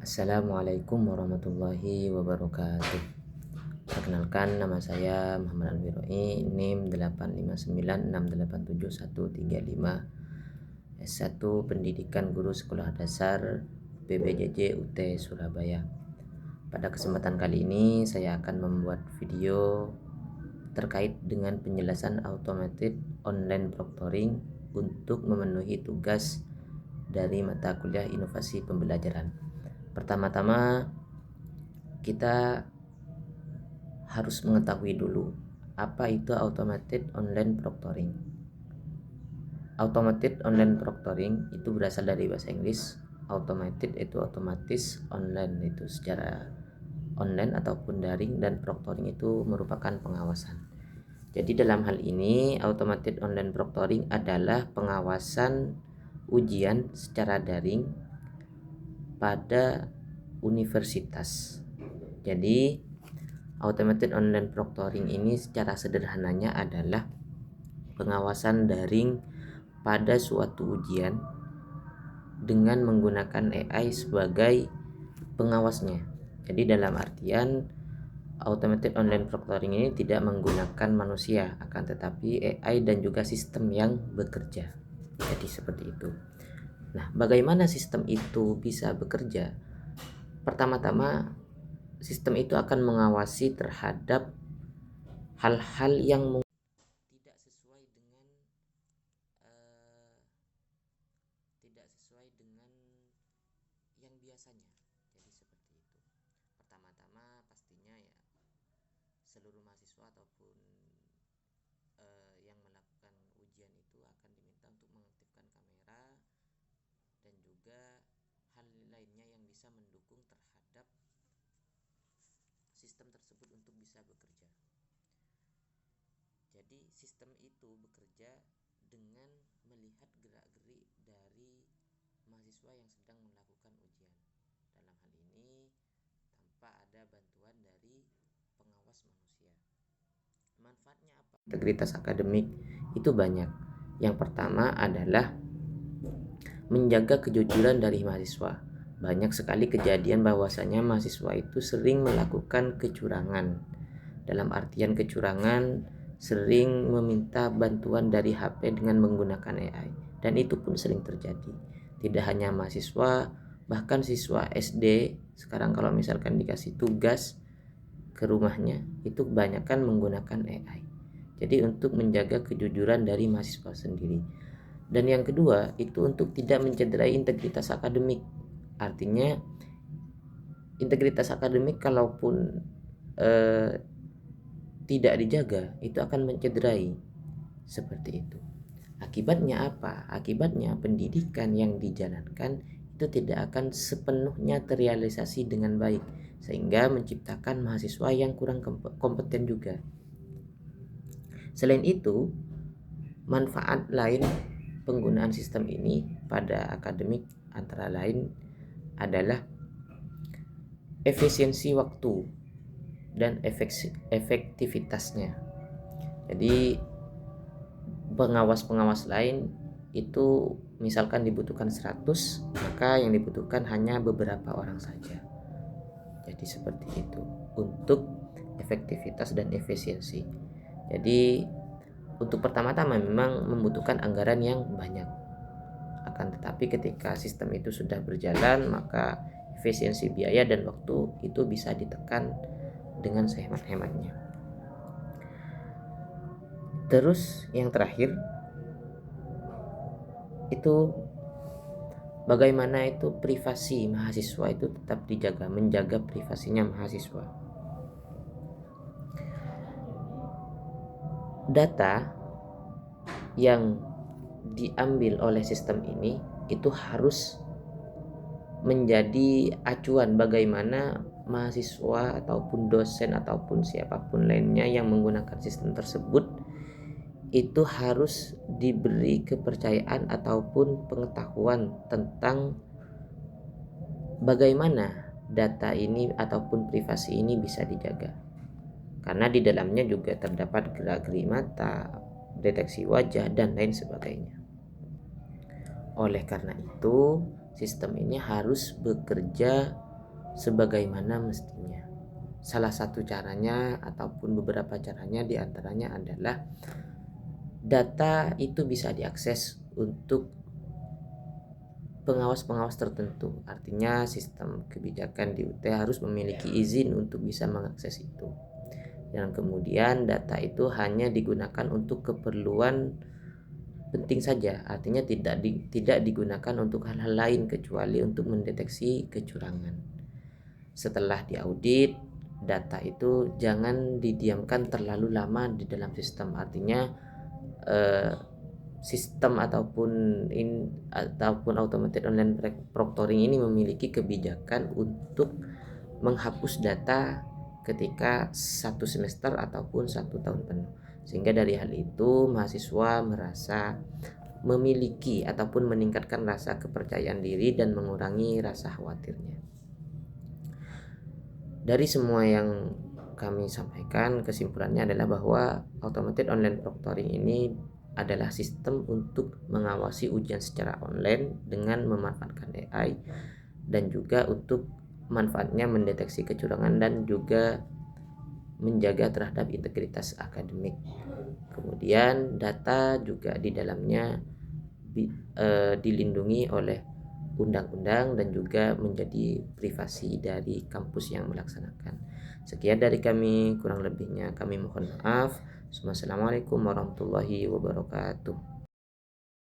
Assalamualaikum warahmatullahi wabarakatuh. Perkenalkan, nama saya Muhammad Alwiroi, NIM 859687135, S1 Pendidikan Guru Sekolah Dasar PBJJ UT Surabaya. Pada kesempatan kali ini saya akan membuat video terkait dengan penjelasan automated online proctoring untuk memenuhi tugas dari mata kuliah inovasi pembelajaran. Pertama-tama kita harus mengetahui dulu apa itu automated online proctoring. Automated online proctoring itu berasal dari bahasa Inggris. Automated itu otomatis, online itu secara online ataupun daring, dan proctoring itu merupakan pengawasan. Jadi dalam hal ini automated online proctoring adalah pengawasan ujian secara daring pada universitas. Jadi automated online proctoring ini secara sederhananya adalah pengawasan daring pada suatu ujian dengan menggunakan AI sebagai pengawasnya. Jadi dalam artian automated online proctoring ini tidak menggunakan manusia, akan tetapi AI dan juga sistem yang bekerja. Jadi seperti itu. Nah, bagaimana sistem itu bisa bekerja? Pertama-tama, sistem itu akan mengawasi terhadap hal-hal yang tidak sesuai dengan yang biasanya. Jadi seperti itu. Pertama-tama pastinya ya seluruh mahasiswa ataupun yang melakukan ujian itu akan diminta untuk mengaktifkan kamera dan juga hal lainnya yang bisa mendukung terhadap sistem tersebut untuk bisa bekerja. Jadi sistem itu bekerja dengan melihat gerak-gerik dari mahasiswa yang sedang melakukan ujian. Dalam hal ini tanpa ada bantuan dari pengawas manusia. Manfaatnya apa? Integritas akademik itu banyak. Yang pertama adalah menjaga kejujuran dari mahasiswa. Banyak sekali kejadian bahwasanya mahasiswa itu sering melakukan kecurangan. Dalam artian kecurangan, sering meminta bantuan dari HP dengan menggunakan AI, dan itu pun sering terjadi. Tidak hanya mahasiswa, bahkan siswa SD sekarang kalau misalkan dikasih tugas ke rumahnya itu kebanyakan menggunakan AI. Jadi untuk menjaga kejujuran dari mahasiswa sendiri. Dan yang kedua itu untuk tidak mencederai integritas akademik. Artinya integritas akademik kalaupun tidak dijaga itu akan mencederai. Seperti itu. Akibatnya apa? Akibatnya pendidikan yang dijalankan itu tidak akan sepenuhnya terrealisasi dengan baik, sehingga menciptakan mahasiswa yang kurang kompeten juga. Selain itu, manfaat lain penggunaan sistem ini pada akademik antara lain adalah efisiensi waktu dan efektivitasnya. Jadi pengawas-pengawas lain itu misalkan dibutuhkan 100, maka yang dibutuhkan hanya beberapa orang saja. Jadi seperti itu untuk efektivitas dan efisiensi. Jadi untuk pertama-tama memang membutuhkan anggaran yang banyak. Akan tetapi ketika sistem itu sudah berjalan, maka efisiensi biaya dan waktu itu bisa ditekan dengan sehemat-hematnya. Terus yang terakhir itu bagaimana itu privasi mahasiswa itu tetap dijaga, menjaga privasinya mahasiswa. Data yang diambil oleh sistem ini itu harus menjadi acuan bagaimana mahasiswa ataupun dosen ataupun siapapun lainnya yang menggunakan sistem tersebut itu harus diberi kepercayaan ataupun pengetahuan tentang bagaimana data ini ataupun privasi ini bisa dijaga. Karena di dalamnya juga terdapat gerak-gerik mata, deteksi wajah, dan lain sebagainya. Oleh karena itu, sistem ini harus bekerja sebagaimana mestinya. Salah satu caranya ataupun beberapa caranya diantaranya adalah data itu bisa diakses untuk pengawas-pengawas tertentu. Artinya sistem kebijakan di UT harus memiliki izin untuk bisa mengakses itu. Dan kemudian data itu hanya digunakan untuk keperluan penting saja. Artinya tidak digunakan untuk hal-hal lain kecuali untuk mendeteksi kecurangan. Setelah diaudit, data itu jangan didiamkan terlalu lama di dalam sistem. Artinya sistem ataupun automated online proctoring ini memiliki kebijakan untuk menghapus data ketika satu semester ataupun satu tahun penuh, sehingga dari hal itu mahasiswa merasa memiliki ataupun meningkatkan rasa kepercayaan diri dan mengurangi rasa khawatirnya. Dari semua yang kami sampaikan, kesimpulannya adalah bahwa automated online proctoring ini adalah sistem untuk mengawasi ujian secara online dengan memanfaatkan AI, dan juga untuk manfaatnya mendeteksi kecurangan dan juga menjaga terhadap integritas akademik. Kemudian data juga di dalamnya dilindungi oleh undang-undang dan juga menjadi privasi dari kampus yang melaksanakan. Sekian dari kami, kurang lebihnya kami mohon maaf. Wassalamualaikum warahmatullahi wabarakatuh.